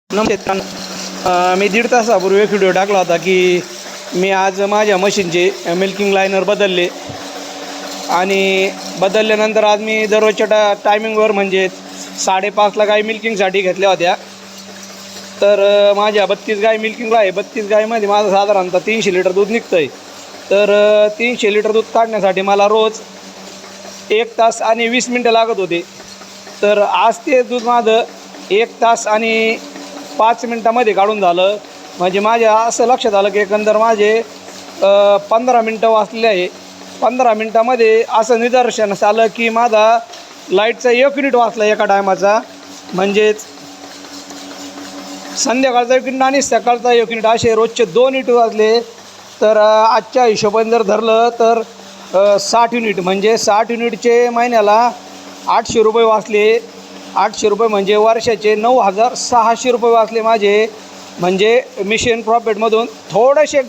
नमस्ते. मी 1.5 तासापूर्वी एक व्हिडिओ टाकला होता की मी आज माझ्या मशीनचे मिल्किंग लायनर बदलले आणि बदलल्यानंतर आज मी दररोजच्या टायमिंगवर म्हणजे 5:30ला गाय मिल्किंगसाठी घेतल्या होत्या. तर माझ्या 32 गाय मिल्किंगला आहे. 32 गायमध्ये माझं साधारणतः 300 लिटर दूध निघतं आहे. तर 300 लिटर दूध काढण्यासाठी मला रोज 1 तास आणि 20 मिनटं लागत होते. तर आज ते दूध माझं 1 तास आणि 5 मिनटामध्ये काढून झालं. म्हणजे माझ्या असं लक्षात आलं की एकंदर माझे 15 मिनटं वाचले आहे. 15 मिनटामध्ये असं निदर्शनास आलं की माझा लाईटचा 1 युनिट वाचला एका टायमाचा. म्हणजेच संध्याकाळचा 1 युनिट आणि सकाळचा 1 युनिट असे रोजचे 2 युनिट वाचले. तर आजच्या हिशोबाने जर धरलं तर 60 युनिट म्हणजे 60 युनिटचे महिन्याला 800 रुपये वाचले. 800 रुपये म्हणजे वर्षाचे 9,600 रुपये वाचले माझे. म्हणजे मिशन प्रॉफिटमधून थोडेसे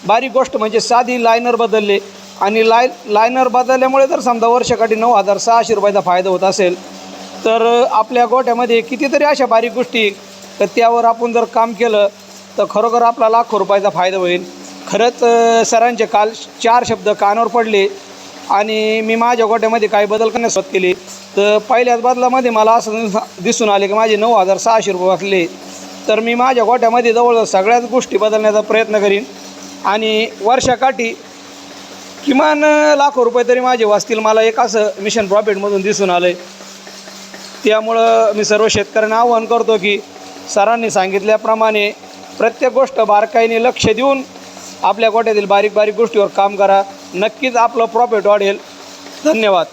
बारीक गोष्ट म्हणजे साधी लायनर बदलले आणि लायनर बदलल्यामुळे जर समजा वर्षाकाठी 9,600 रुपयाचा फायदा होत असेल तर आपल्या गोट्यामध्ये कितीतरी अशा बारीक गोष्टी तर त्यावर आपण जर काम केलं तर खरोखर आपला लाखो रुपयाचा फायदा होईल. खरंच सरांचे काल 4 शब्द कानावर पडले आणि मी माझ्या गोट्यामध्ये काही बदल करण्यास सुरुवात केली. तर पहिल्याच बदलामध्ये मला असं दिसून आले की माझे 9,600 रुपये वाचले. तर मी माझ्या गोट्यामध्ये जवळजवळ सगळ्याच गोष्टी बदलण्याचा प्रयत्न करीन आणि वर्षाकाठी किमान लाखो रुपये तरी माझे वाचतील. मला एक असं मिशन प्रॉफिटमधून दिसून आलं आहे. त्यामुळं मी सर्व शेतकऱ्यांना आवाहन करतो की सरांनी सांगितल्याप्रमाणे प्रत्येक गोष्ट बारकाईने लक्ष देऊन आपल्या गोट्यातील बारीक बारीक गोष्टीवर काम करा. नक्कीच आपलं प्रॉफिट वाढेल. धन्यवाद.